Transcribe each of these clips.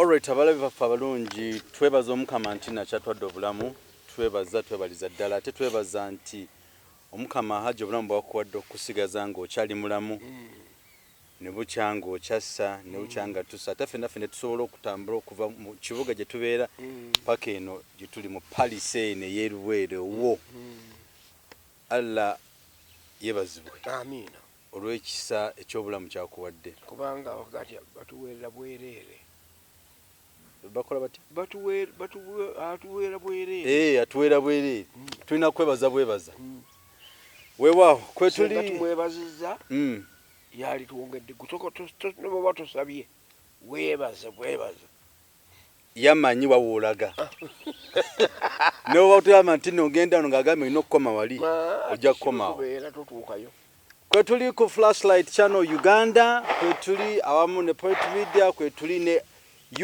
Alright, abalabe baffe abalungi twebaza omukama nti nakyatwadde obulamu twebaliza ddala ate twebaza nti omukama hajja obulamu bwakuwadde okusigaza ng'okyali mulamu ne bukya ng'okyassa ne bukya nga tussa ate ffenna tusobola okutambula okuva mu kibuga gye tubeera paka eno gye tuli mu palise eno ey'Eluweero wo Allah yebazibwe amiina olw'ekisa eky'obulamu kyakuwadde kubanga wakati batuweerera bwereere bakola bati atuweera bwereere atuweera bwereere tulina kwebaza bwebaza weewaawo kwetuli tumwebazizza yali tuwongedde noba tosabye weebaze yamanyi wawoolaga noba otuyamba nti nogenda wano ng'agambye olina okukoma wali ojja kukomawo kwetuli ku Flashlight Channel Uganda kwetuli awamu ne Point Media kwetuli ne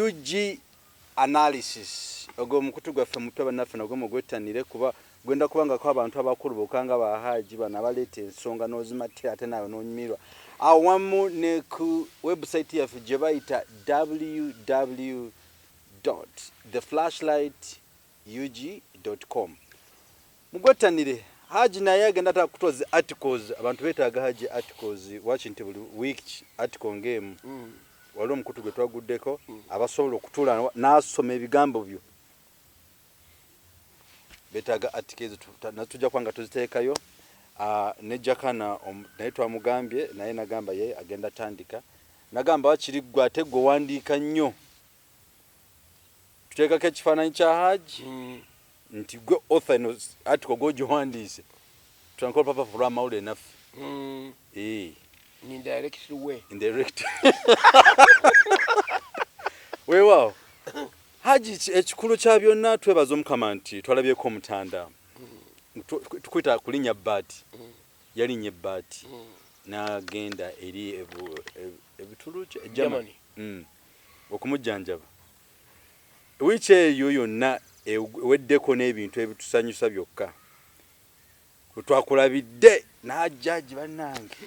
UG Analysis ogwo omukutu gwaffe mupya bannaffe nagwo mugwettanire kuba gwenda kubangako abantu abakulu bokanga bahaji bana baleeta ensonga n'ozimatira ate nawe n'onyumirwa awamu ne ku website yaffe gye bayita www.theflashlightug.com mugwettanire haji naye agenda takutoza articles abantu betaaga haji articles watching buli week article ngemu wali omukutu gwe twaguddeko abasobola okutula n'asoma ebigambo byo betaaga articles natujja kwanga tuziteekayo ne Jakana naye twamugambye naye nagamba ye agenda tandika nagamba wakiri gwe ate gwe wandiika nnyo tuteekako ekifaananyi kya haji nti gwe author ino article gwogiwandiise twankola papa fulwa amawulire naffe indirect way weewaawo haji ekikulu kya byonna twebaza omukama nti twalabyeko omutanda tukwita kulinnya bbaati yalinnya ebbaati n'agenda eri ebitulu Germany okumujjanjaba wiiki eyo yonna eweddeko n'ebintu ebitusanyusa byokka twakulabidde n'ajjaji bannange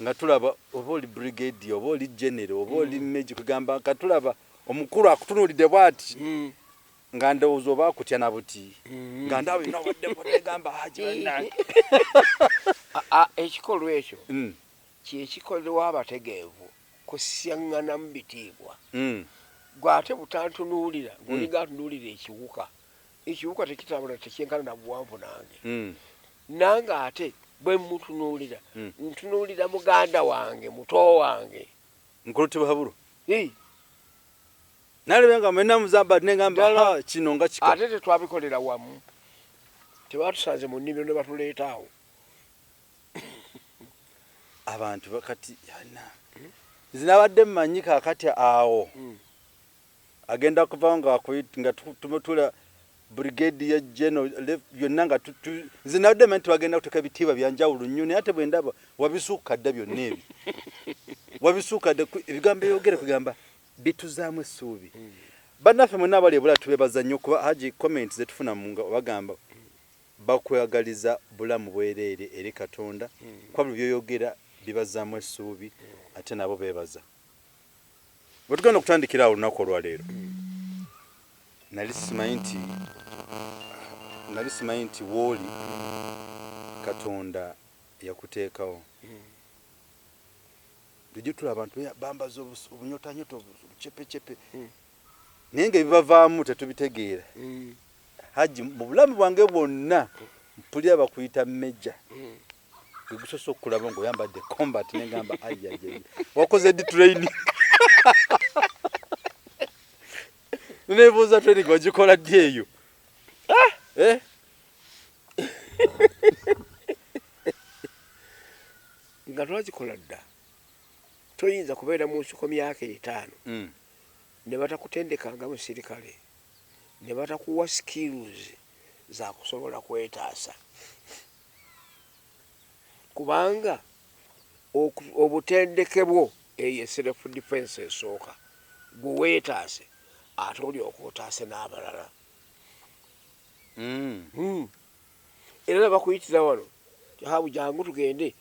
nga tulaba oba oli brigadier oba oli general oba oli major kugamba nga tulaba omukulu akutunuulidde bw'ati nga ndowooza oba akutya na buti nga ndawe nobaddeko tegamba haji bannange ekikolwa ekyo kyekikolwa abategeevu kusiyaŋŋana mu bitiibwa gwate butantunuulira ng'olinga atunuulira ekiwuka tekitambula tekyenkana na buwanvu nange nange ate bwe mutunuulira ntunuulira muganda wange muto wange nkulutibwa habulu nalebenga mwena muzamba negamba kino nga kika ate tetwabikolera wamu tebatusanze mu nnimiro ne batuleetaawo abantu bakati yana zinabadde mmanyi kaakati awo agenda kuva nga tumutula brigadier general byonna nga zinabadde mmanyi bagenda kuteeka ebitiibwa byanjawulo nnyo naye ate bwe ndaba wabisuuka dda byonna ebi wabisuuka dda ebigambo byogere kugamba bituzaamu essuubi bannaffe mwenna abali ebula tubebaza nnyo kuba haji comment zetufuna munga bagamba bakwagaliza bulamu bwereere eri Katonda kwa buli byoyogera bibazaamu essuubi ate nabo bebaza bwe tugenda okutandikira awo olunaku olwaleero nali simanyi nti wooli Katonda yakuteekawo tujja abantu bambaza obunyotanyoto obucepecepe naye ng'ebibavaamu tetubitegeera haji mu bulamu bwange bwonna mpulira bakuyita mejja gusosa okulaba ng'oyambadde combat negamba ayyaye wakoze di training nebuuza training wagikola ddi eyo nga twagikola dda toyinza kubeera mu nsiko myaka 5 ne batakutendekanga mu sirikale ne batakuwa skills za kusobola kwetaasa kubanga obutendeke bwo eyo self defense esooka gwe weetaase ate olyoka otaase n'abalala era bakuyitira wano habu jangu tugende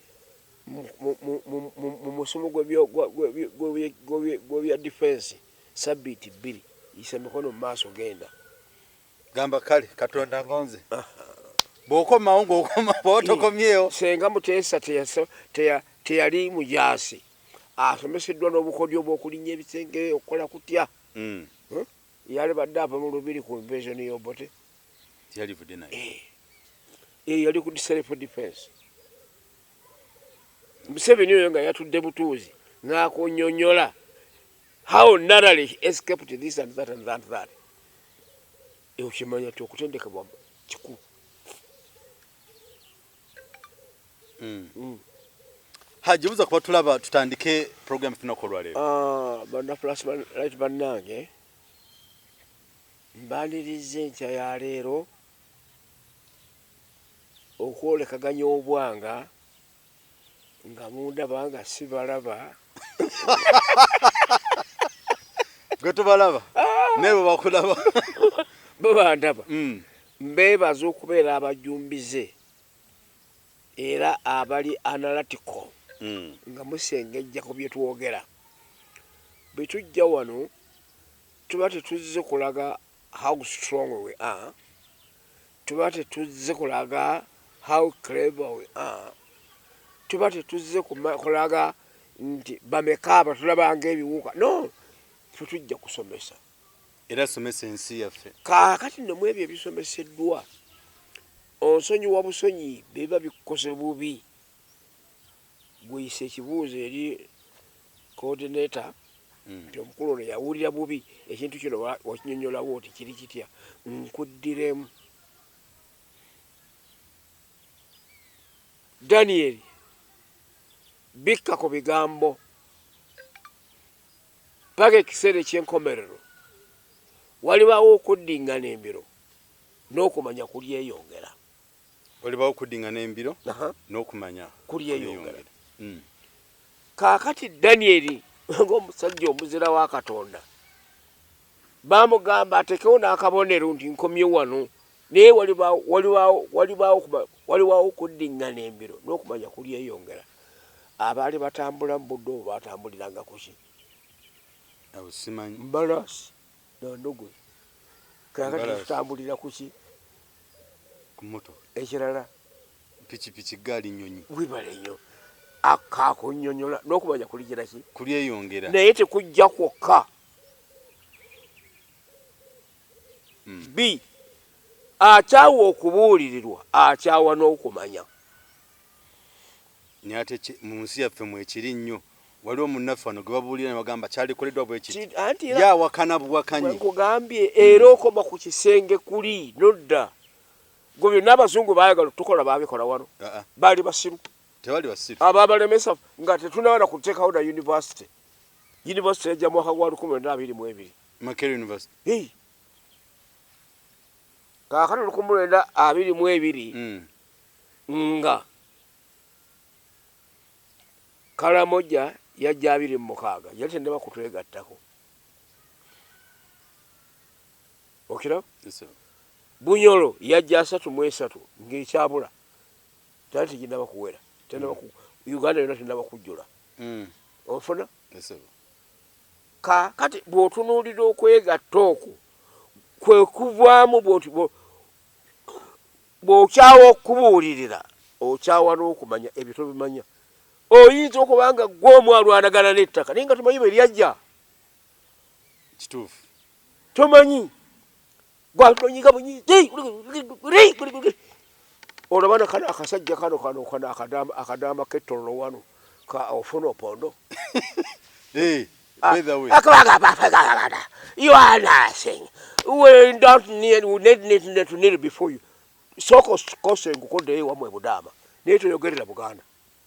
mu musomo gw'ebya defense sabbiiti 2 yisa mikono mu maaso genda gamba kale Katonda ngonze bw'okomawo ng'okoma bw'otokomyewo senga Muteesa teyali mujaasi asomeseddwa n'obukodyo bw'okulinnya ebisenge okukola kutya yali badde ava mu lubiri ku invasion y'Obote yalivudde naye yali ku self defense Museveni oyo nga yatudde butuuzi ng'akunnyonnyola how narrowly escaped this and that and that okimanya ti okutendekebwa kikulu hajibuza kuba tulaba tutandike program tunako olwaleero bannafulashlight bannange mbaniriza enkya ya leero okwolekaganya obwanga nga mundaba nga sibalaba gwe tubalaba nebo bakulaba babandaba mbeebaza okubeera abajumbize era abali analytical nga musengejja ku bye twogera bwe tujja wano tuba tetuzze kulaga how strong we are tuba tetuzze kulaga how clever we are tuba tetuzze kulaga nti bameka abatulabanga ebiwuka no tutujja kusomesa era somesa ensi yaffe kaakati nemu ebyo ebisomeseddwa onsonyiwa busonyi biba bikukose bubi gweyise ekibuuzo eri coordinator nti omukulu ono yawulira bubi ekintu kino wakinyonyolawo oti kiri kitya nkuddiremu Daniel bikka ku bigambo paka ekiseera ekyenkomerero walibawo okuddingana embiro n'okumanya kulyeyongera walibawo okuddingana embiro n'okumanya kulyeyongera kaakati Daniel ng'omusajja omuzira wa Katonda bamugamba atekewo n'akabonero nti nkomye wano naye walibawo okuddingana embiro n'okumanya kulyeyongera abaali batambula mu budde obwo batambuliranga kuki abusimanyi mbalasi nandogwe kaakati tutambulira kuki ku moto ekirala pikipiki gaali nnyonyi wibale nnyo akakunnyonnyola n'okumanya kuligira ki kulyeyongera naye tekujja kwokka b akyawa okubuulirirwa akyawa n'okumanya naye ate mu nsi yaffe mwekiri nnyo waliwo munnaffe wano gwe babuulira ne bagamba kyalikoleddwa bwe kiti yawakana buwakanyi nkugambye era okoma ku kisenge kuli nodda gwe byonna abazungu baayagala tukola baabikola wano baali basiru tebali basiru abaabalemesa nga tetunabana kuteekawo na university yajja mwaka gwa 1922 Makerere University kaakati 1922 nga Karamoja yajja 26 yali tendeba kutwegattako okiraba Bunyolo yajja 33 ng'ekyabula tali teginaba kuwera Uganda yonna tendaba kujjula ofuna kaakati bw'otunuulira okwegatta okwo kwe kuvaamu bw'okyawa okubuulirira okyawa n'okumanya ebyo tobimanya oyinza okubanga gwe omwalwanagana n'ettaka naye nga tomanyi bwe lyajja kituufu tomanyi gwatonyiga bunyizi olabana kana akasajja kano akadaama kettololo wano ka ofuna opondo you are nothing we don't need to need before you soko kose ngukodde wamwe Budaama naye toyogerera Buganda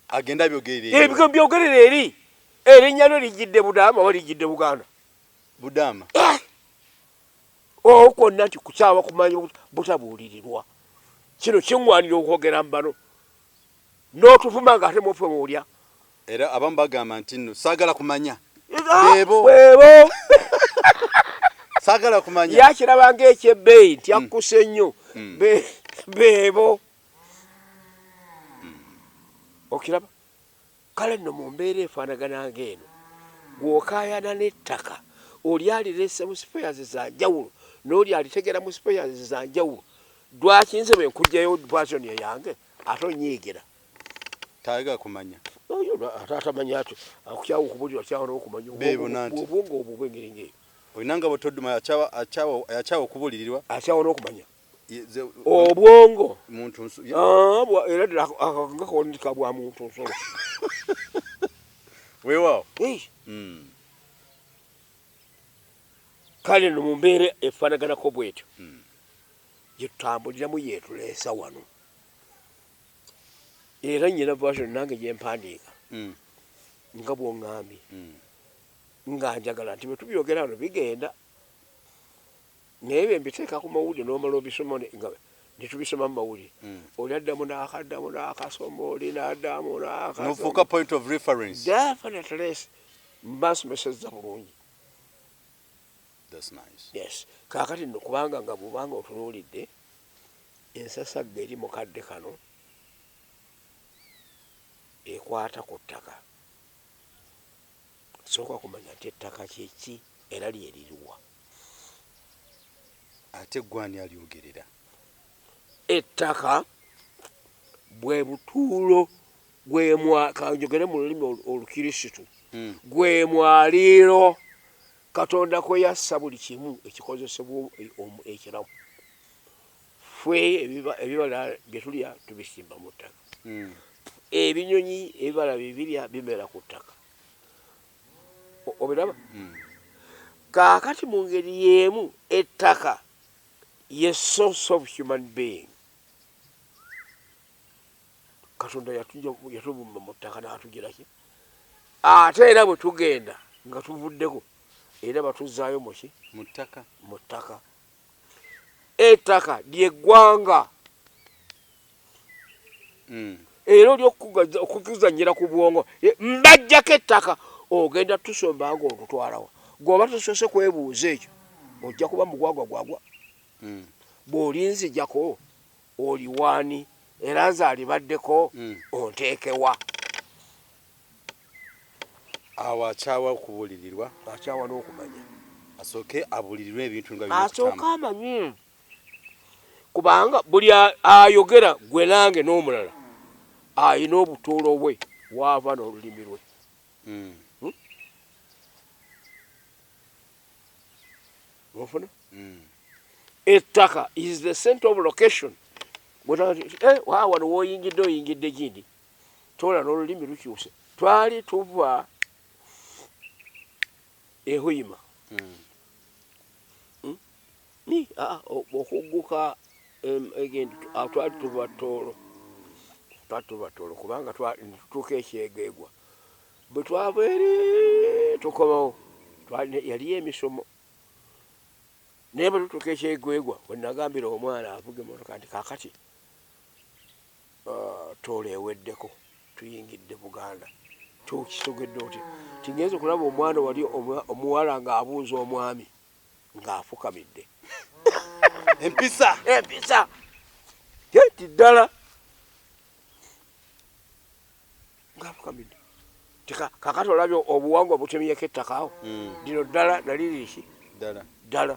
agenda byogerera byogerera eri erinnya lyo lijjidde Budaama wali lijjidde Buganda Budaama okonna nti kukyawa kumanya butabuulirirwa kino kiŋŋwanira okwogera mbano n'otuvuma nga ate mufe muulya era abamu bagamba nti nno saagala kumanya bwebo saagala kumanya yakirabanga ekyebbeeyi nti akkuse nnyo beebo okiraba kale nno mu mbeera efaanagana ng'eno gw'okaayana n'ettaka oli alirese mu spares za njawulo n'oli alitegera mu spares za njawulo lwaki nze bwe nkugjayo version yange ate onyiigira tayagala kumanya ate atamanya ati akukyawa okubulira akyawa n'okumanya obwongo obwo bw'engeri ng'eyo olinanga bwetodduma yakyawa okubulirirwa akyawa n'okumanya obwongo muntu era ddala nga kawoneka bwa muntu nsolo weewaawo kale no mu mbeera efaanaganako bwetyo gye tutambuliramu yeetuleesa wano era nnyina version nange gye mpandiika nga bw'oŋŋambye nga njagala nti bwe tubyogera wano bigenda naye bye mbiteeka ku mawulire n'omala obisoma nga ne tubisoma mu mawulire oli addamu n'akaddamu n'akasoma oli n'addamu n'ofuuka point of reference definitely mbasomesezza bulungi. That's nice. Yes. Kaakati nno kubanga nga bw'obanga otunuulidde ensasagga eri mu kadde kano ekwata ku ttaka sooka kumanya nti ettaka kyeki era lyeriruwa ate gwani alyogerera ettaka bwe butuulo kanjogere mu lulimi olukirisitu gwe mwaliiro Katonda kwe yassa buli kimu ekikozesebwa ekiramu ffe ebibala bye tulya tubisimba mu ttaka ebinyonyi ebibala bibirya bimera ku ttaka obiraba kaakati mu ngeri y'emu ettaka ye source of human being Katonda yatubumba mu ttaka n'atugira ki ate era bwe tugenda nga tuvuddeko era batuzaayo muki mu ttaka ettaka lyeggwanga era oli okukuzanyira ku bwongo mbajjako ettaka ogenda tusomba nga olutwalawa gwoba tusose kwebuuza ekyo ojja kuba mugwagwagwagwa bw'olinzijjako oli waani era nze alibaddeko onteekewa awo akyawa okubulirirwa akyawa n'okumanya asooke abulirirwe ebintu nga asooke amanye kubanga buli ayogera gwe nange n'omulala ayina obutuulo bwe waava n'olulimi lwe ofuna ettaka is the center of location wano w'oyingidde oyingidde gindi tola n'olulimi lukyuse twali tuva ehoyima okugguka twali tuva toolo kubanga tutuuka ekyegeegwa bwe twava eri tukomawo yaliyo emisomo naye bwe tutuuka ekyegwegwa bwe nagambira omwana avuga emmotoka nti kaakati toolo eweddeko tuyingidde Buganda kyokisogedde oti tingenza okulaba omwana wali omuwala ng'abuuza omwami ng'afukamidde empisa ti ddala ng'afukamidde kakati olabye obuwangwa butemyeko ettaka awo lino ddala nali liki ddala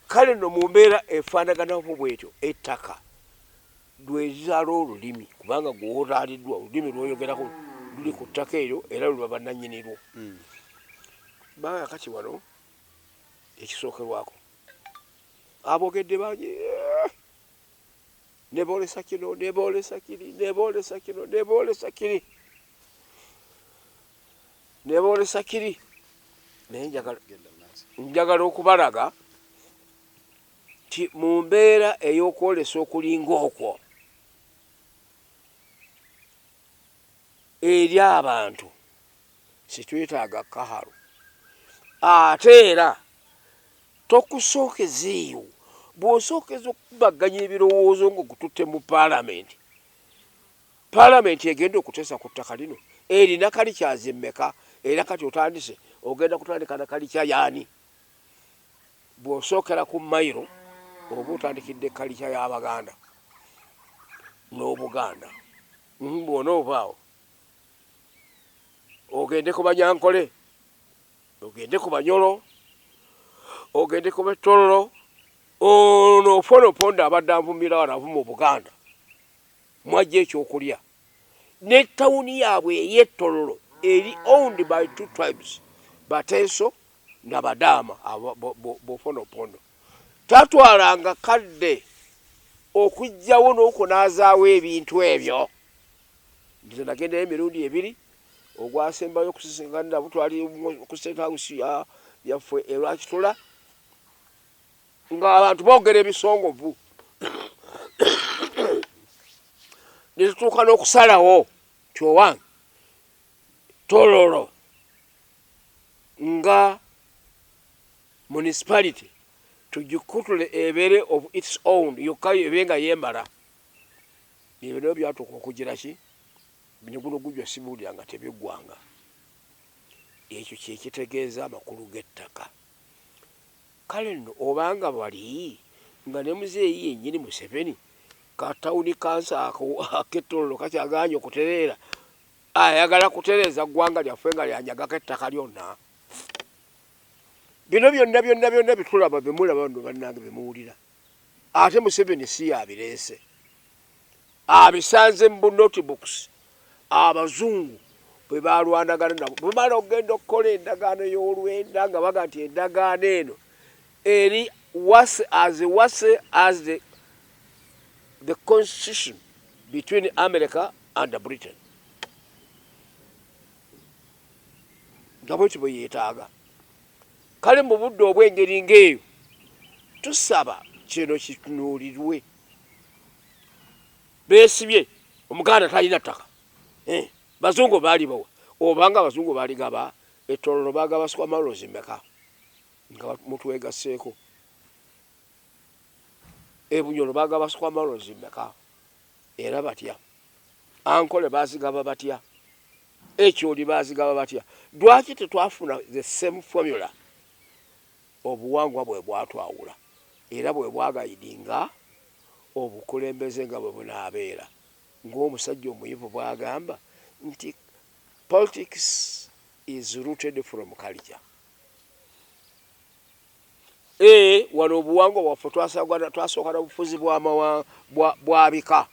kale nno mu mbeera efaanaganako bwetyo ettaka lwezaala olulimi kubanga gwewozaaliddwa olulimi lwoyogerako luli ku ttaka eryo era luba bannannyinirwo banga kati wano ekisookerwako aboogedde bangi neboolesa kino neboolesa kiri neboolesa kino neboolesa kiri neboolesa kiri naye njagala okubalaga nti mu mbeera ey'okwolesa okulinga okwo eri abantu situyetaaga kahalu ate era tokusookezeeyo bw'osookeza okubaganya ebirowoozo ng'okututte mu paalamenti egenda okuteesa ku ttaka lino erina kalikyazi mmeka era kati otandise ogenda kutandika na kalikya yaani bw'osookera ku mayiro oba otandikidde kalikya y'Abaganda n'Obuganda bw'onoovaawo ogende ku Banyankole ogende ku Banyolo, ogende ku Betololo, ono Ofonopondo abadde anvumira wano avuma Buganda, mwajja ekyokulya. Ne tawuni yaabwe ey'Ettololo eri owned by 2 tribes, Bateeso na Badaama Ofonopondo. Tatwalanga kadde okujjawo n'okunaazaawo ebintu ebyo. Nze nagendayo emirundi 2, ogwasembayo okusisinkana nabo twali ku State House yaffe e Lwakitula, ng'abantu boogera ebisongovu. Ne tutuuka n'okusalawo Kyowange Tololo nga municipality tugikutule ebeere of its own, yokka ebe nga yeemala. Ebyo nabyo byatuuka okugira ki? Bino guno gujja sibuulira nga tebiggwanga. Ekyo kye kitegeeza amakulu g'ettaka. Kale nno obanga bali nga ne muzeeyi yennyini Museveni katawuni kansa ak'Ettololo kakyagaanye okutereera, ayagala kutereeza ggwanga lyaffe nga lyanyagako ettaka lyonna. Bino byonna bitulaba bemulaba nno bannange bemuwulira. Ate Museveni si yabireese, abisanze mu notebooks. Abazungu bwe balwanagana nabo bwemala okugenda okukola endagaano y'olwenda nga baga nti endagaano eno eri as the constitution between America and Britain. Nga bwekyo bwe yeetaaga. Kale mu budde obw'engeri ng'eyo tusaba kino kitunuulirwe. Beesibye Omuganda talina ttaka. Bazungu baali bawa, obanga abazungu baali gaba Ettololo baagaba Squamalozi meka nga mutwegasseeko, Bunyolo baagaba Squamalozi meka era batya, Ankole baazigaba batya, Ekyoli baazigaba batya. Lwaki tetwafuna the same formula? Obuwangwa bwe bwatwawula era bwe bwagayidinga obukulembeze nga bwe bunaabeera. Ng'omusajja omuyivu bwagamba nti politics is rooted from culture. Wano obuwangwa bwaffe twasooka na bufuzi bwa bika.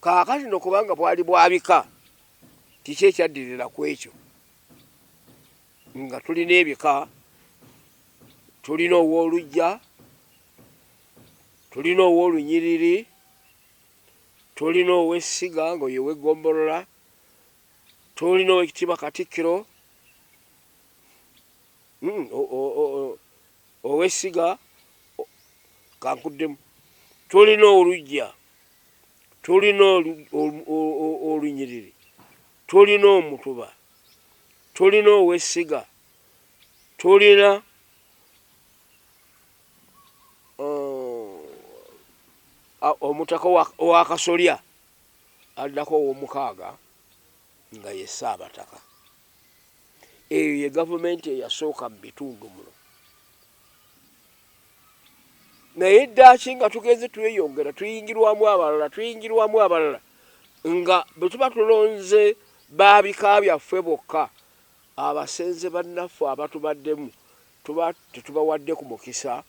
Kaakati no kubanga bwali bwa bika, kiki ekyaddirira ku ekyo? Nga tulina ebika, tulina Owoolujja, tulina Owoolunyiriri, tulina Owessiga nga ye w'Eggombolola, tulina Oweekitiibwa Katikkiro, Owessiga kankuddemu, tulina Olujja, tulina Olunyiriri, tulina Omutuba, tulina Owessiga, tulina omutaka owa Kasolya addako ow'omukaaga nga ye Ssaabataka. Eyo ye gavumenti eyasooka mu bitundu muno. Naye ddaaki nga tugenze tweyongera tuyingirwamu abalala nga bwe tuba tulonze baabika byaffe bokka, abasenze bannaffe abatubaddemu tuba tetubawadde ku mukisa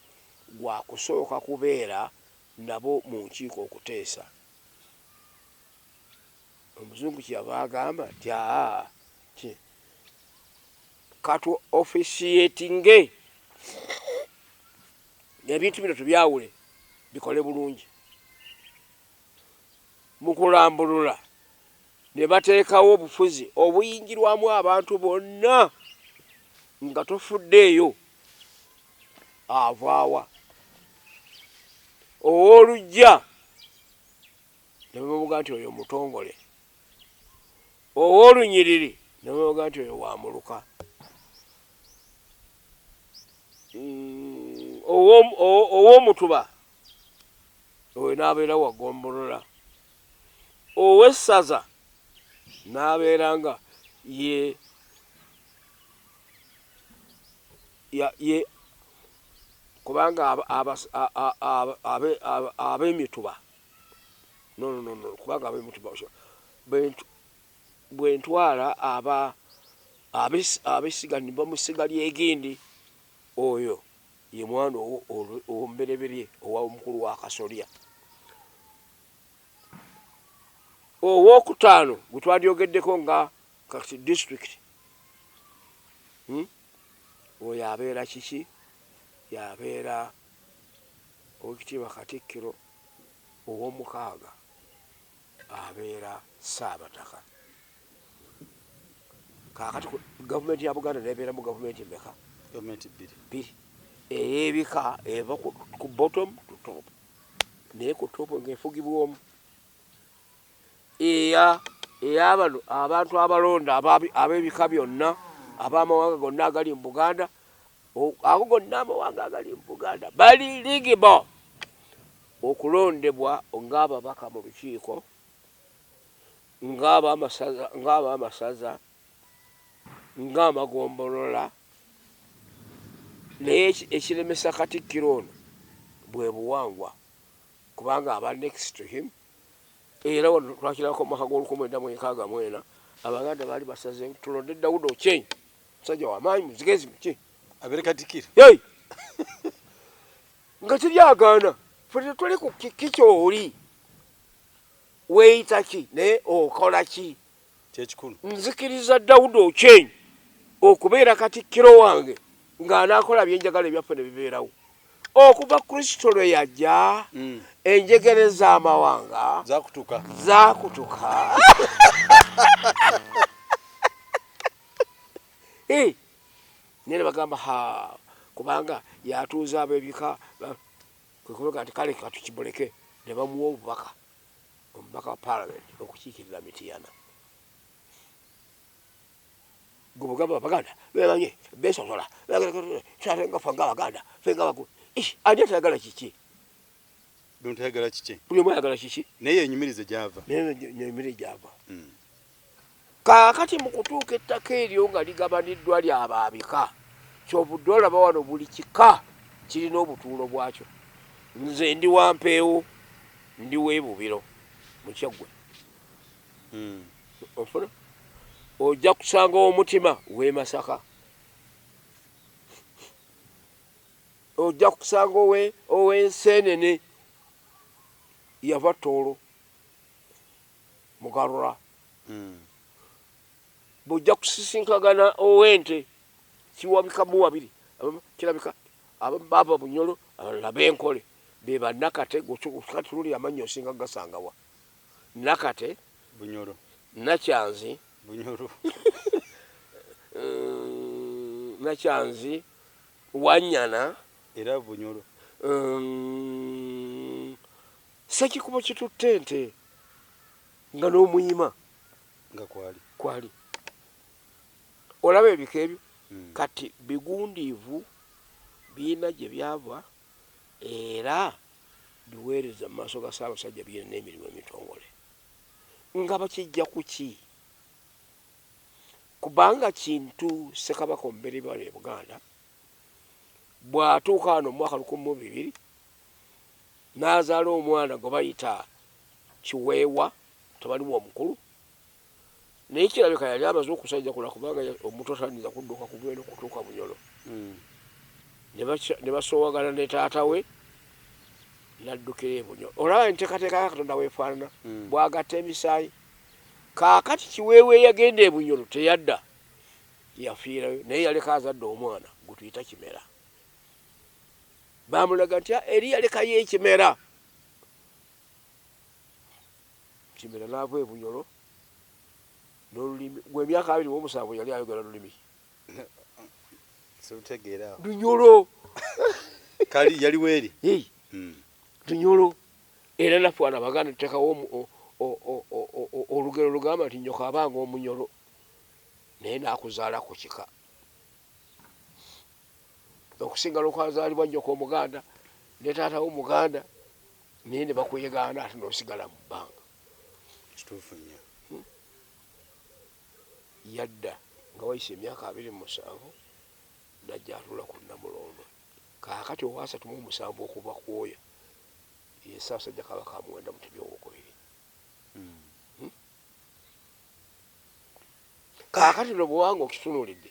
gwa kusooka kubeera nabo mu nkiiko okuteesa. Omuzungu kyava agamba nti katu officiatinge ebintu bino tubyawule bikole bulungi. Mu kulambulula ne bateekawo obufuzi obuyingirwamu abantu bonna nga tofuddeeyo avaawa. Owoolujja ne bamuga nti oyo mutongole, Owoolunyiriri ne bamuga nti oyo wamuluka, Ow'Omutuba oyo n'abeera wa Ggombolola, Ow'Essaza n'abeera nga ye kubanga ab'Emituba no kubanga ab'Emituba bwe ntwala abesiga ne bamusiga lyegindi oyo ye mwana omubereberye ow'omukulu wa Kasolya. Owokutaano gwe twalyogeddeko nga kati district oyo abeera kiki yabeera Oweekitiibwa Katikkiro. Ow'omukaaga abeera Ssaabataka. Kaakati gavumenti ya Buganda nebeera mu gavumenti mmeka? Gavumenti bbiri. Ey'ebika eva ku bottom to top, naye ku top ng'efugibwa omu. Ey'abano abantu abalonda ab'ebika byonna ab'amawanga gonna agali mu Buganda, ago gonna amawanga agali mu Buganda bali ligibo okulondebwa ng'ababaka mu lukiiko, ng'abamasaza, ng'amagombolola. Naye ekiremesa Katikkiro ono bwe buwangwa, kubanga aba next to him. Era wano twakirako mu mwaka gw'1964 Abaganda baali basaze tulonde Daudi Okyei, musajja w'amaanyi muzigezi muki abeere Katikkiro nga kiryagaana. Ffe tuli ku kikyoli weeyita ki naye okola ki? Kyekikulu nzikiriza Daudi Okyei okubeera Katikkiro wange ng'anaakola byenjagala ebyaffe ne bibeerawo. Okuva Kristo lwe yajja enjegere z'amawanga zaakutuka. Naye ne bagamba kubanga yatuuza ab'ebika kwe kuvuga nti kale katukimuleke, ne bamuwa omubaka wa Parliament okukiikirira Mityana. Gwe mugamba Abaganda bemanye beesosola kyatenga ffe ng'Abaganda ffe ng'abagulu. Ani atayagala kiki? Buli tayagala kiki? Buli omu ayagala kiki? Naye yenyumirize gy'ava. Yenyumire gy'ava. Kaakati mu kutuuka ettaka eryo nga ligabaniddwa ly'abaabika, kyovudde olaba wano buli kika kirina obutuulo bwakyo. Nze ndi Wampeewo, ndi w'Ebubiro mu Kyaggwe. Ofuna ojja kusanga Omutima w'e Masaka, ojja kusanga ow'Enseenene yava Tooro Mugarura. Bw'ojja kusisinkagana ow'Ente Kiwabika mu wabiri kirabika ababa Bunyolo abalala b'Enkole be bannakate. Kati luli amannya osinga gasangawa? Nakate, Bunyolo, Nakyanzi, Bunyolo Nakyanzi, Wanyana era Bunyolo. Ssekikubo kitutte Ente nga n'Omuyima nga kwali. Olaba ebika ebyo kati bigundiivu, biina gye byava era biweereza mu maaso ga Ssaabasajja, birina n'emirimu emitongole. Nga bakijja ku ki? Kubanga Kintu Ssekabaka omubereberye wano e Buganda bw'atuuka wano mu mwaka 2000 n'azaala omwana gwe bayita Kiweewa, tabaliwo omukulu. Naye kirabika yali amaze okusajjakula kubanga omuto taniza kudduka ku Bweno kutuuka Bunyolo. Ne basoowagana ne taata we n'addukira e Bunyolo. Olaba enteekateeka ya Katonda weefaanana bw'agatta emisaayi. Kaakati Kiweewa eyagenda e Bunyolo teyadda, yafiirayo, naye yaleka azadde omwana gwe tuyita Kimera. Baamulaga nti eri yalekayo ekimera. Kimera n'ava e Bunyolo n'olulimi gwe emyaka 27 yali ayogera lulimi Sotegeera Lunyolo. Kali yali weeri. Lunyolo. Era naffe wano Abaganda tutekawo olugero lugamba nti nyoka abanga Omunyolo, naye n'akuzaala ku kika. Okusinga lw'okwazaalibwa nyoka Omuganda ne taata w'Omuganda, naye ne bakuyegaana ate n'osigala mu bbanga. Kituufu nnyo. Yadda nga wayise emyaka 27 najja atula ku Namulondo. Kaakati owa 37 okuva kwoya ye Ssaabasajja Kabaka amuwenda Mutebi owokubiri. Kaakati no bwanga okitunuulidde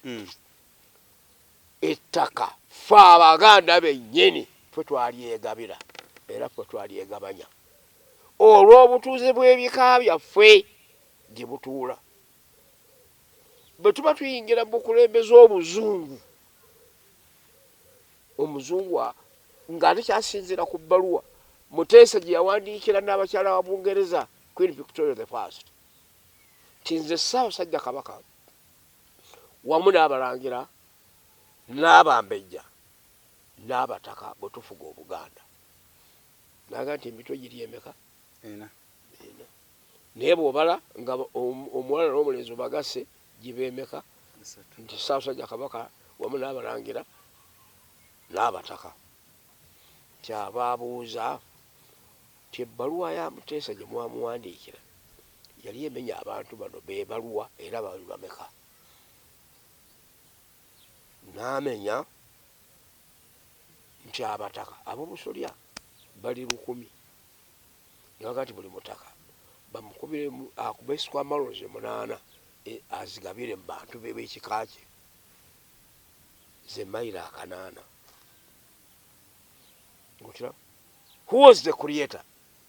ettaka ffe Abaganda bennyini ffe twalyegabira era ffe twalyegabanya olw'obutuuze bw'ebika byaffe gye butuula. Bwe tuba tuyingira mu bukulembeze obuzungu, omuzungu ng'ate kyasinziira ku bbaluwa Muteesa gye yawandiikira n'abakyala wa Bungereza Queen Victoria the First ti nze Ssaabasajja Kabaka wamu n'abalangira n'abambejja n'abataka bwe tufuga Obuganda. Naga nti emitwe giri emeka? Ena. Naye bw'obala nga omuwala n'omulenzi bagase giba emeka? Nti Ssaabasajja Kabaka wamu n'abalangira n'abataka. Kyababuuza ti ebbaluwa ya Muteesa gye mwamuwandiikira yali emenya abantu bano beebaluwa era bali bameka? N'amenya nti abataka ab'obusolya bali 100. Naga nti buli mutaka bamukubire akube square miles 8 azigabire mu bantu b'ekika kye ze mayiro 8. Who was the creator?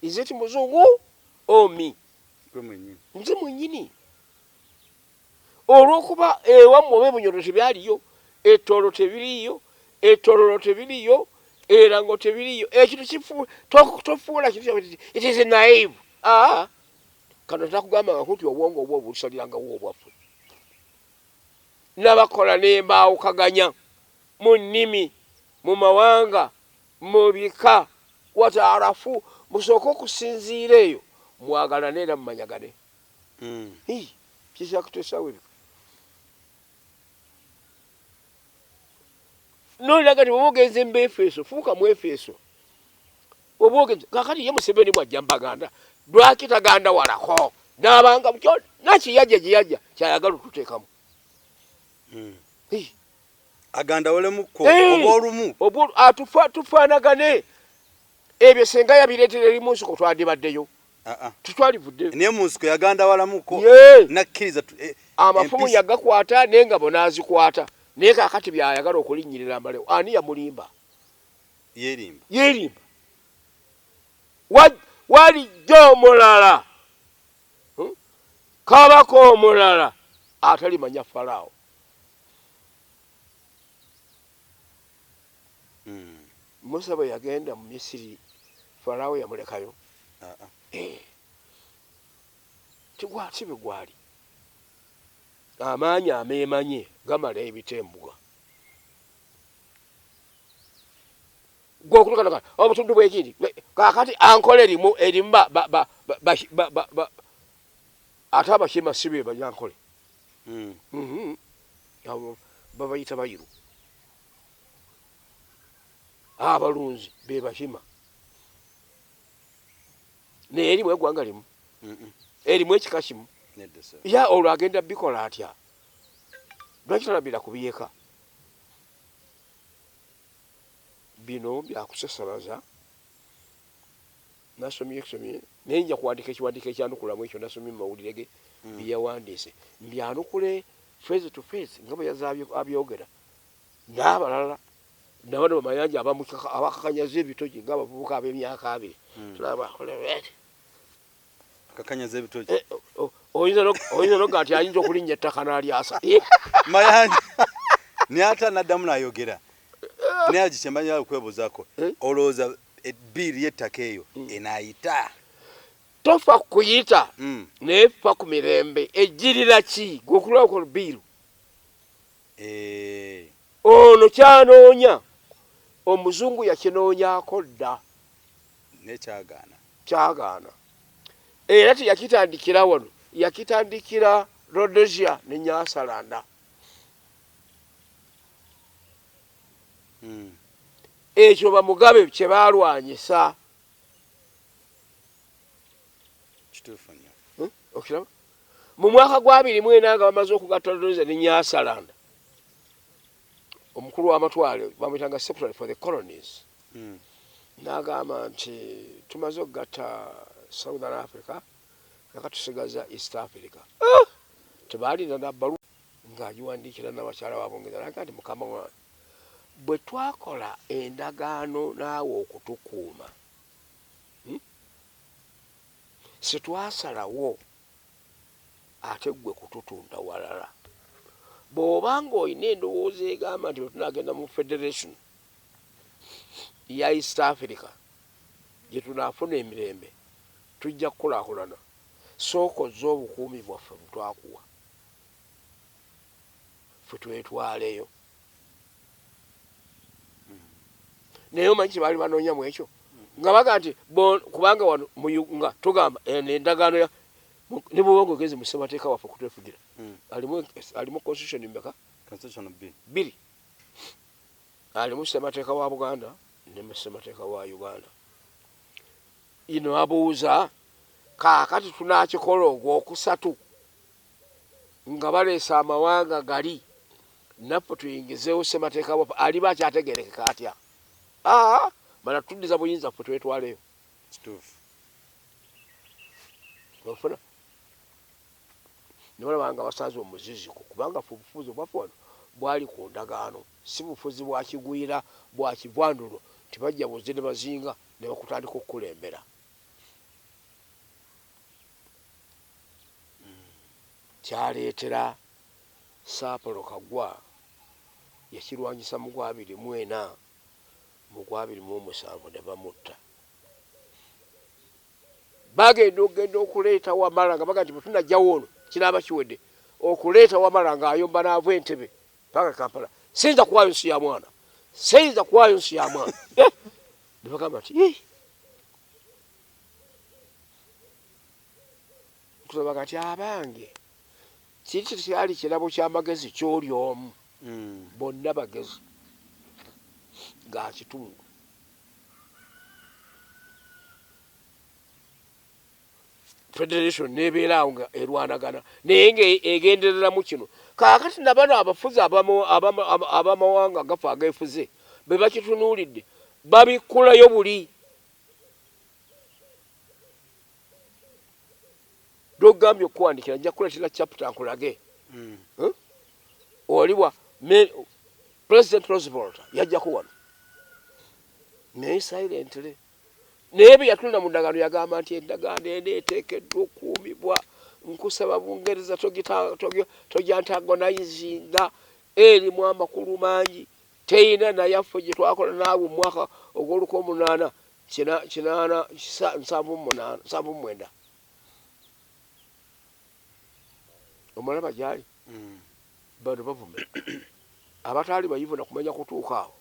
Is it Muzungu or me? Nze mwennyini. Olw'okuba ewammwe b'ebunyoro tebyaliyo, ettolo tebiriyo, ettololo tebiriyo, erango tebiriyo, ekintu tofuula kintu it is naive. Kano takugamba nga kuti obwongo obwo obusalirangawo obwaffe. N'abakola n'embaawukaganya mu nnimi, mu mawanga, mu bika, wataarafu musooka okusinziira eyo mwagalane era mumanyagane. Kikyakuteesaawo ebika. Noliraga nti bw'oba ogenze mu Efeso, fuuka mu Efeso. Oba ogenze kaakati ye Museveni bw'ajja mu Baganda lwaki taganda walako n'abanga nakiyajja gye yajja kyayagala otuteekamu. Aganda olemuko obw'olumu tufaanagane. Ebyo senga yabireetera eri mu nsiko twandibaddeyo. Tutwalivuddeyo. Naye mu nsiko yaganda walamuko nakkiriza amafumu yagakwata n'engabo n'azikwata. Naye kaakati byayagala okulinnyirira amalewo ani yamulimba? Yeerimba. Walijjo omulala kabaka omulala atalimanya Falaawo. Musa bwe yagenda mu Misiri Falaawo yamulekayo. Tigwasi bwe gwali amaanyi ameemanye gamala ebitembwa. Gw'okulukana obutundu bw'ekindi kaakati ankole erimu ate Abakima si be Banyankole. Babayita Bayiru. Abalunzi be Bakima. Naye erimu eggwanga limu. Erimu ekika kimu. Ya olwo agenda bikola atya? Lwaki talabira kubiyeka? Bino byakusesalaza. Nasomye naye nja kuwandika ekiwandiiko ekyanukulamu ekyo nasomye mu mawulire ge bye yawandiise. Mbyanukule face to face nga bwe yazaabye abyogera. N'abalala nabano bamayanja abakakanyaza ebitogi ng'abavubuka ab'emyaka 2. Tulaba akakanyaza ebitogi. Oyinza noga nti ayinza okulinnya ettaka n'alyasa. Mayanja naye ate anaddamu n'ayogera. Naye agikyemanya okwebuuzaako olowooza ebbiiri y'ettaka eyo enaayita? Tofa kuyita naye ffa ku mirembe ejjirira ki gweokulaba ku bbiiru. Ono kyanoonya omuzungu yakinoonyaako dda kyagaana era teyakitandikira wano, yakitandikira Rhodesia ne Nyasaland. Ekyo Bamugabe kye baalwanyisa. Okiraba mu mwaka gwa 2004 nga bamaze okugatta Rhodesia ne Nyasaland, omukulu w'amatwale bamuyitanga Secretary for the Colonies n'agamba nti tumaze okugatta Southern Africa, nakatusigaza East Africa. Tebaalina nabbaluwa. ng'agiwandiikira n'abakyala wabongeza naga nti mukama wange bwe twakola endagaano naawe okutukuuma sitwasalawo ate gwe kututunda walala bw'obanga olina endowooza egamba nti bwetunagenda mu federation ya East Africa gye tunaafuna emirembe tujja kukulaakulana sooka ozze obukuumi bwaffe butwakuwa ffe twetwaleyo naye omanyi kyebaali banoonya mu ekyo nga baga nti kubanga wano nga tugamba endagaano ne bwobanga ogeze mu ssemateeka waffe kutwefugira alimu constitution mbeka bbiri alimu ssemateeka wa Buganda ne mu ssemateeka wa Uganda ino abuuza kaakati tunakikola ogwokusatu nga baleesa amawanga gali naffe tuyingizeewo ssemateeka waffe aliba akyategerekeka atya mala tuddiza buyinza ffe twetwaleyo ofuna ne balaba nga basanze omuziziko kubanga ffe obufuzi obwaffe wano bwali ku ndagaano si bufuzi bwa kigwira bwa kivwandulo tibajja buze ne bazinga ne bakutandika okukulembera kyaleetera Saapolo Kaggwa yakirwanyisa mu 2004 mu 2007 ne bamutta bagenda okuleeta Wamala nga baga nti bwe tunajjawo ono kinaaba kiwedde okuleeta Wamala ng'ayomba n'ava Entebbe paka Kampala siyinza kuwaayo nsi ya mwana ne bagamba nti tulabaga nti abange kiki kyali kirabo ky'amagezi ky'oli omu bonna bagezi ga kitundu federation nebeeraawo nga erwanagana naye ng'egendereramu kino kaakati nabano abafuzi abamawanga agafa ageefuze be bakitunuulidde babikkulayo buli dogambye okuwandikira nja kuleetera chapter nkulage oliwa President Roosevelt yajjaku wano naye silently naye bye yatunda mu ndagaano yagamba nti endagaano eneeteekeddwa okuumibwa nkusaba Bungereza togyantagonizinga erimu amakulu mangi teyina nayaffe gye twakola naawe mu mwaka ogw'olukumi 79 omulaba gyali bano bavume abataali bayivu na kumanya kutuuka awo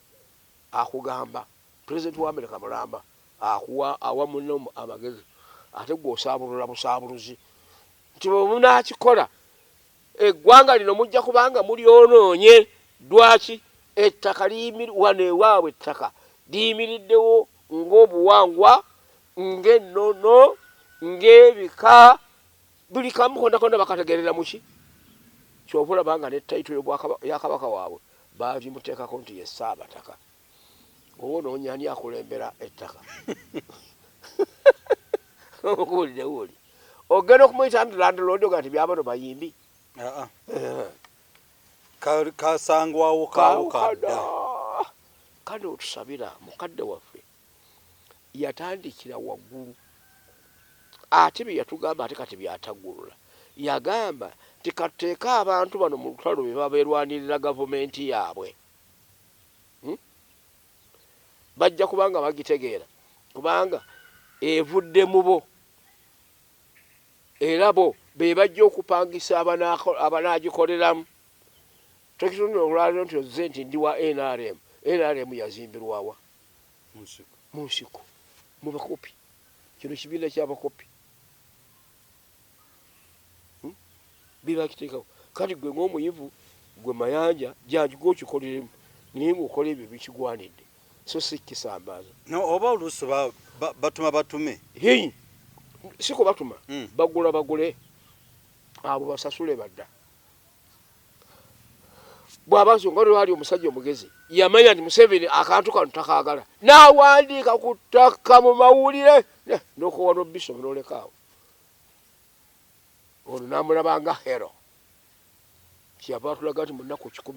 akugamba Pulezidenti wa Amerika mulamba akuwa awa muno amagezi ate gw'osaabulula busaabuluzi nti bwe munaakikola eggwanga lino mujja kubanga mulyonoonye lwaki ettaka wano ewaabwe ettaka liyimiriddewo ng'obuwangwa ng'ennono ng'ebika buli kamu konna bakategerera muki kyova olabanga ne tayito ya kabaka waabwe bagimuteekako nti ye Ssaabataka owonoonya ani akulembera ettaka okuwuliddewo oli ogenda okumuyita nti landlord oga nti byabano bayimbi kasangwawo kawukadda kale otusabira mukadde waffe yatandikira waggulu ate bye yatugamba ate kati byataggulula yagamba nti kateeka abantu bano mu lutalo bye babeerwanirira gavumenti yaabwe bajja kubanga bagitegeera kubanga evudde mu bo era bo be bajja okupangisa abanaagikoleramu tekitunda olwaliro nti ozze nti ndi wa NRM yazimbirwawa mu nsiko mu bakopi kino kibiina ky'abakopi bibakiteekawo kati gwe ng'omuyivu gwe mayanja janji gw'okikoleremu naye ng'okola ebyo bikigwanidde so si kisambaaza oba oluusi batuma batume si kubatuma bagule abo basasule badda bw'abazunga lwali omusajja omugezi yamanya nti Museveni akantu kano takaagala n'awandiika ku ttaka mu mawulire n'okuwa n'obiso n'olekaawo ono n'amulaba nga hero kyava tulaga nti mu nnaku 10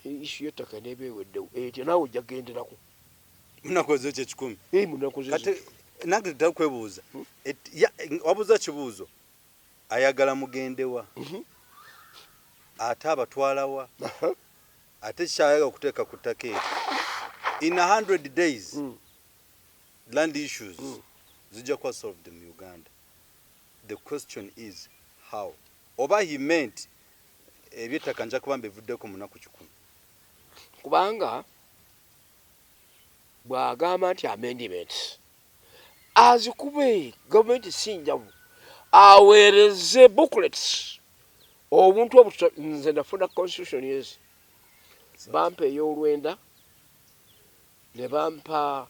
isu y'ettaka eneeba eweddewo etyo naawe ojja kugenderako munaku ezo kye 10 mu nnaku kati nange ddala kwebuuza wabuuza kibuuzo ayagala mugendewa ate abatwalawa ate kikyayaga okuteeka ku ttaka eryo in 100 days land issues zijja kuba solved in Uganda. The question is how oba he meant eby'ettaka nja kuba mbivuddeko mu nnaku 10 kubanga bw'agamba nti amendment azikube gavumenti sinjabu aweereze booklets obuntu obuto nze nafuna constitution yezi bampa ey'olwenda ne bampa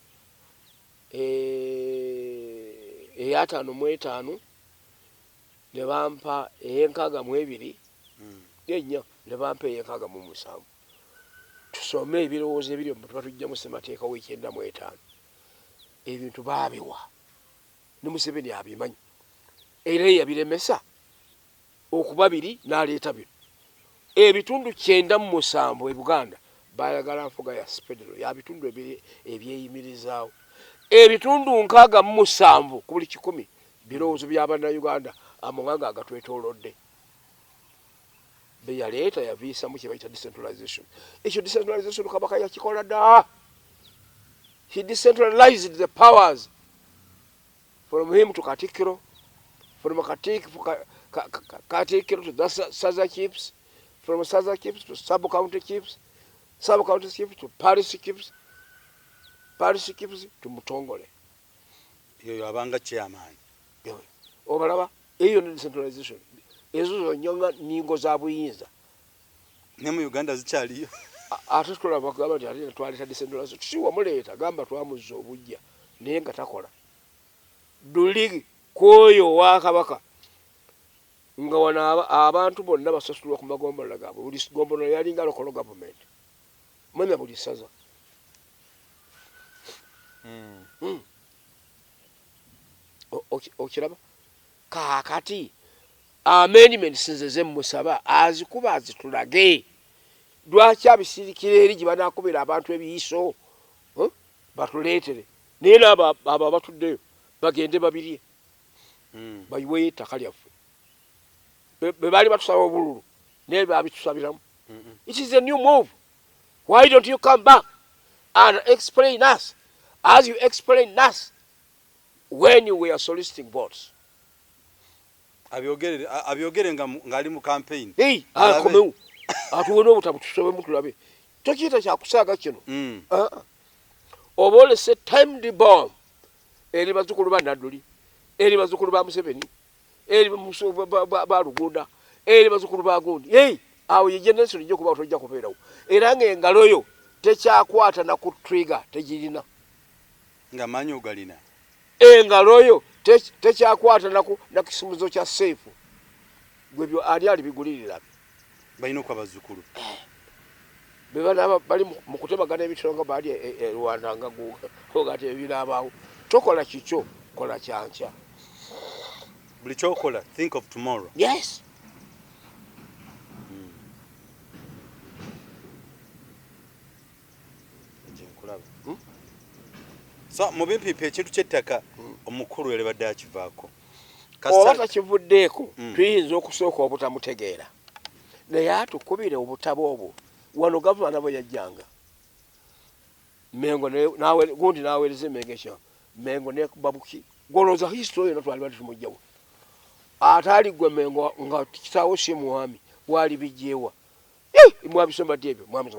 eya5 ne bampa ey'enkaaga2 yennya ne bampa ey'enkaaga7 tusome ebirowoozo ebiri mu batujjamu ssemateeka w'E95 ebintu baabiwa ne Museveni abimanyi era yabiremesa okuba 2 n'aleeta bino ebitundu 97 e Buganda bayagala nfuga ya spedero ya bitundu ebyeyimirizaawo ebitundu 67 ku buli 100 birowoozo by'Abannayuganda amawanga agatwetoolodde beyaleeta yaviisamu kye bayita decentralization. Ekyo decentralization Kabaka yakikola dda. He decentralized the powers from him to Katikkiro, from Katikkiro to the Saza chiefs, from Saza chiefs to sub-county chiefs, sub-county chiefs to parish chiefs, parish chiefs to Mutongole. Yoyo abanga chairman. Obalaba eyo ne decentralization. Ezo zonyonga ningo za buyinza. Ne mu Uganda zikyaliyo. Ate tulaba bagamba nti ate twaleta decentralization. Tusiwa muleeta gamba twamuzza obujja naye nga takola. Duli kwoyo wa Kabaka nga wana abantu bonna basasulwa ku magombola gaabwe. Buli gombola yalinga local government. Mwena buli saza. Okiraba kakati amendments nze musaba azikuba azitulage lwaki abisirikira eri gye banakubira abantu ebiyiso batuleetere naye n'abo batuddeyo bagende babirye bayiweyo ettaka lyaffe be baali batusaba obululu naye babitusabiramu. It is a new move. Why don't you come back and explain us as you explained us when you were soliciting votes? Abyogere ngali mu campaign. Akomewo atuwona obutabu tusobe mutulabe tokiyita kyakusaaga kino. Oba olese timed bomb eri bazukulu ba Nadduli, eri bazukulu ba Museveni, eri ba Lugunda, eri bazukulu ba Gundi. Awo ye generation ijja kuba tojja kubeerawo era ng'engalo yo tekyakwata na ku trigger tegirina nga manyi ogalina engalo yo tekyakwata na kisumuzo kya safe gwebyo ali bigulirira balina kwa bazukulu bebana bali mu kutemagana ebitonga bali Rwanda nga gogate ebirabaawo tokola kicho kola kyancha buli chokola think of tomorrow. Yes. So mubipipa ekintu ky'ettaka omukulu yali badde akivaako oba takivuddeeko tuyinza okusooka obutamutegeera naye atukubire obutabo obwo wano gavumenti nabo yajjanga Mengo nawe Gundi naweereza Mengo ekyo Mengo ne babuki golooza history eno twali batumujjawo ataali gwe Mengo nga kitaawo si mwami wali bijjeewa mwami somba dyebyo mwami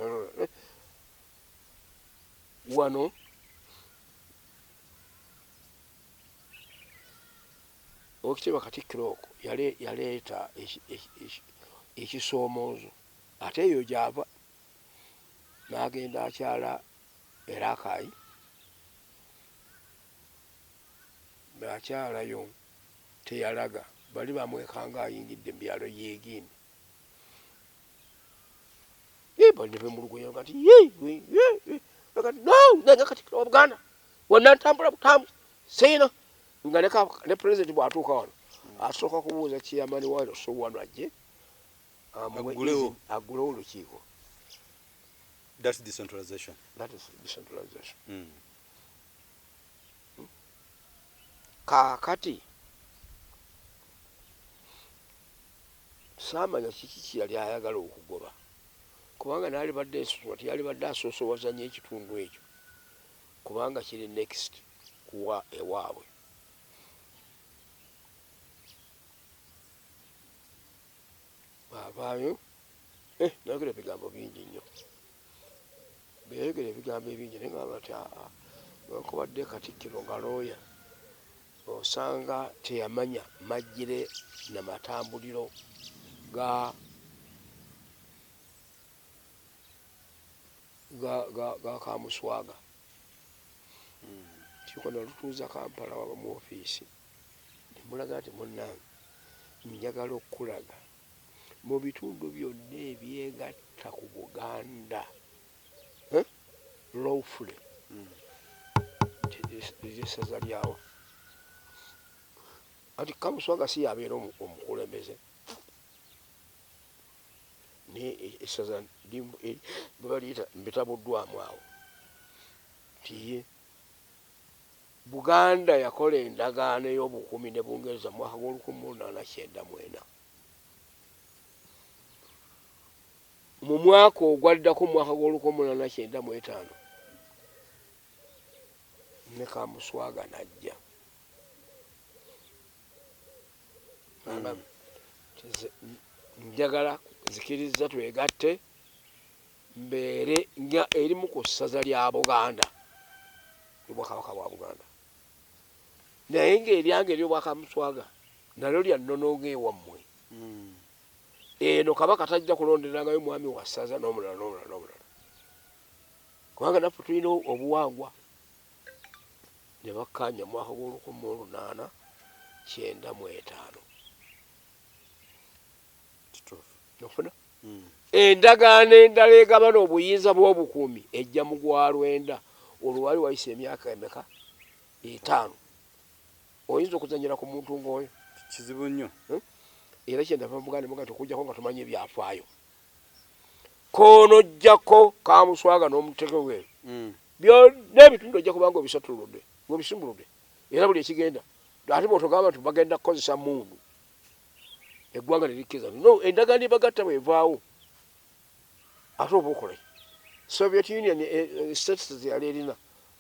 wano okiteba Katikkiro okwo yaleeta ekisoomoozo ate eyo gyava n'agenda akyala Erakayi akyalayo teyalaga bali bamwekanga ayingidde mu byalo yeegini bali ne bemulugunya kati nenga Katikkiro wa Buganda wonna ntambula butamu siina nga ne president bw'atuuka wano asooka kubuuza kiyamani wayo so wano ajje agulewo olukiiko. That's decentralization. That is decentralization. Kaakati saamanya kiki kyeyali ayagala okugoba kubanga naali badde ensonga tiyali badde asoosowaza nnyo ekitundu ekyo kubanga kiri next kuwa ewaabwe. Baavaayo nayogera ebigambo bingi nnyo, beyayogera ebigambo ebingi naye ngamba nti newankubadde Katikkiro nga looya osanga teyamanya majjire namatambuliro ga Kamuswaga. Tiko nalutuuza Kampala waba mu ofiisi nemulaga nti munnange njagala okukulaga mu bitundu byonna ebyegatta ku Buganda lawfully esaza lyawa ati Kamuswaga si yabeera omukulembeze naye esaza bwebaliyita mbitabuddwamu awo nti Buganda yakola endagaano ey'obukuumi ne Bungereza mwaka gw'1894. Mu mwaka ogwaddako mwaka gw'1895 ne Kamuswaga najja njagala nzikiriza twegatte mbeere nga erimu ku ssaza lya Buganda Obwakabaka bwa Buganda naye ng'eryange ery'Obwakamuswaga nalyo lya nnono ng'ewammwe. Eno Kabaka tajja kulonderangayo mwami wa ssaza n'omulala kubanga naffe tulina obuwangwa. Ne bakkaanya mwaka gw'1895 nofuna endagaano endala egabana obuyinza bw'obukuumi ejja mu Gwalwenda. Olwo wali wayise emyaka emeka? 5. Oyinza okuzanyira ku muntu ng'oyo kizibu nnyo. Era kyendava Buganda muga tukujjako nga tumanyi ebyafaayo koonojjako Kamuswaga n'omutego we byonna ebitundu ojja kubanga obisatuludde ng'obisimbuludde era buli ekigenda ate bw'otogamba nti bagenda kukozesa mundu eggwanga ne likkiriza no endagaano ebagatta bwevaawo ate oba okolaki. Soviet Union states yali erina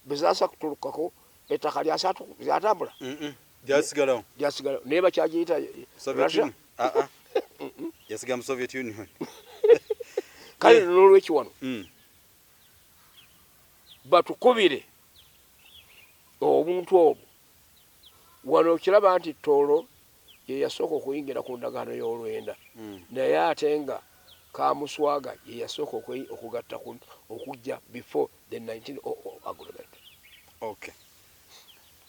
bezaasa kutulukako ettaka lyatambula lyasigalawo naye bakyagiyita Russia. Yasiga mu Soviet Union. Kale n'olwekyo wano batukubire obuntu obwo wano kiraba nti Tooro ye yasooka okuyingira ku ndagaano y'Olwenda naye ate nga Kamuswaga ye yasooka okugatta okujja before the 1900 agreement. Okay.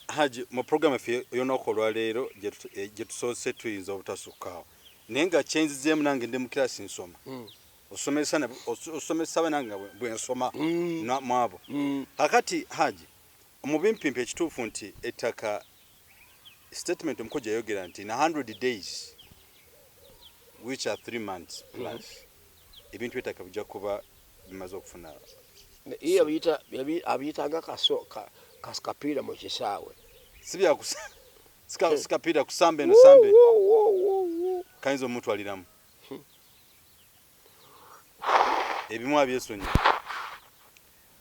Haji mu program efe yonokolwa leero gye tusoose tuyinza obutasukaawo naye nga kyenzizeemu nange ndi mu kirasi nsoma osomesa nange bwe nsoma mwabo kakati Haji omubimpimpi ekituufu nti ettaka statement omukojja yayogera nti in 100 days which are 3 months plus ebintu ettaka bijja kuba bimaze okufuna abiyitanga kaskapiira mu kisaawe sikapiira kusamba eno sambe kayinza omutwaliramu ebimu abyesonyi.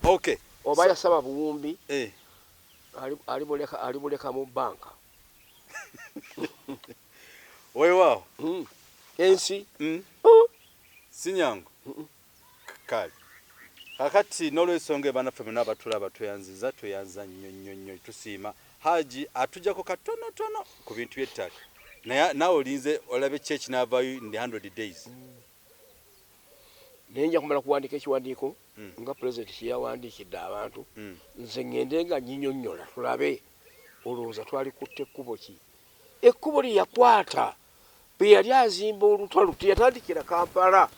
Okay. Oba yasaba buwumbi alibuleka mu banka weewaawo ensi sinyangu kale kakati n'olwensonga ebannaffe bonna abatulaba tweyanza nnyo tusiima Haji atujjako katonotono ku bintu by'ettaka naye naawe olinze olabe kyeki n'avaayo in the 100 days. Naye nja kumala kuwandiika ekiwandiiko nga pulezidenti kyeyawandiikidde abantu nze ŋŋende nga nnyinnyonnyola tulabe olowooza twalikutte ekkubo ki. Ekkubo lye yakwata bwe yali azimba olutalo teyatandikira Kampala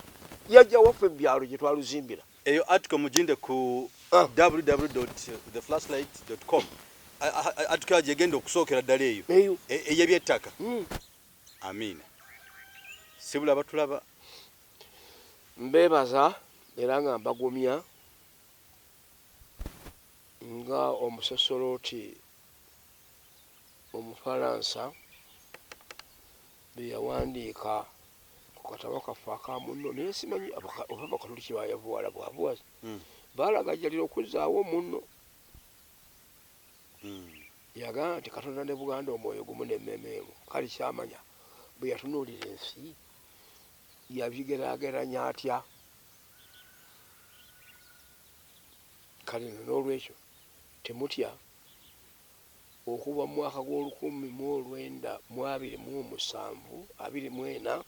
yajja waffe mu byalo gye twaluzimbira. Eyo article muginde ku www.theflashlight.com article gyegenda okusookera ddala eyo ey'ebyettaka. Amiina sibula batulaba mbebaza era nga mbagumya nga omusosoloti Omufalansa bwe yawandiika ku katabo kaffe aka munno naye simanyi oba Bakatoliki bayavuwala bwabuwazi balagajjalira okuzzaawo munno yagamba nti Katonda ne Buganda omwoyo gumu n'emmeeme emu kale kyamanya bwe yatunuulira ensi yabigeraageranya atya kale n'olwekyo temutya okuva mu mwaka gw'olukumi-1927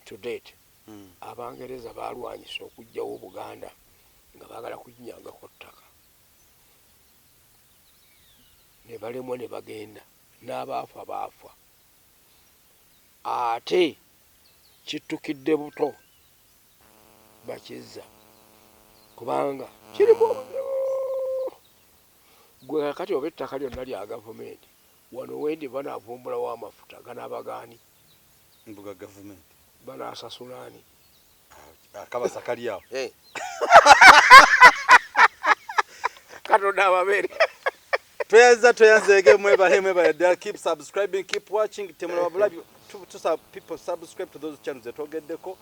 to date Abangereza balwanyisa okugyawo Buganda nga baagala kuginyangako ttaka ne balemwa ne bagenda n'abaafa baafa ate kittukidde buto bakizza kubanga kirimu gwe kati oba ettaka lyonna lya gavumenti wano wendi banaavumbulawo amafuta ganaabagaani mbuga gavumenti banaasasulaani akabasa kali awo Katonda ababeere tweyanzeege mwebale ddala. Keep subscribing, keep watching. Temulaba bulabi people subscribe to those channels zetwogeddeko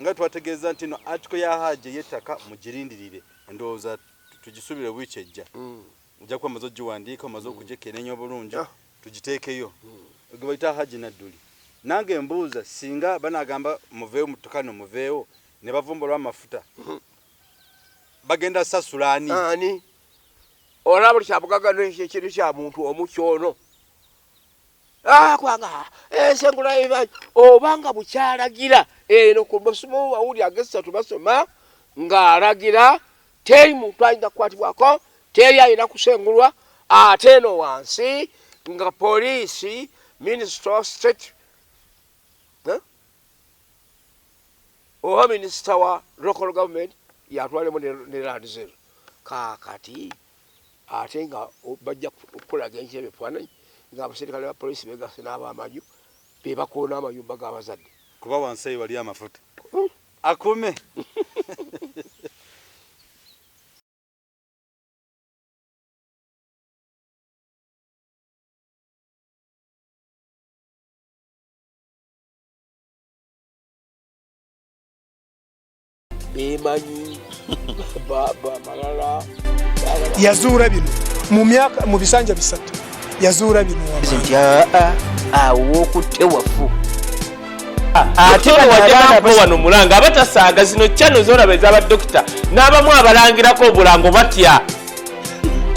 nga twategeeza nti no article ya Haji y'ettaka mugirindirire endowooza tugisubire wiiki ejja ojja kuba maze ogiwandiika omaze okugikenneenya obulungi tugiteekeyo gwe bayita Haji Nadduli. Nange mbuuza singa banagamba muveewo mutukano muveewo ne bavumbulwa amafuta bagenda sasulaani ani olaba buli kyabugagano ekintu kya muntu omukyono kwanga ensengula ebibanyi obanga bukyalagira eno ku masomo wawuli agesatu basoma ng'alagira teri muntu ayinza kukwatibwako teri ayina kusengulwa ate eno wansi nga poliisi Minister of State oba Minister wa local government yatwalemu ne Land Zero kaakati ate nga bajja kukulaga enki ebifaananyi nga abaserikale ba poliisi begase n'abamaju be bakoona amayumba g'abazadde kuba wansi eyo wali amafuta akume bemanyi baba malala yazuula bino mu bisanja bisatu yazuula bino nti awo okutte wafu ate wajjako wano mulanga abatasaaga zino channel z'olaba ez'abadokita n'abamu abalangirako obulango batya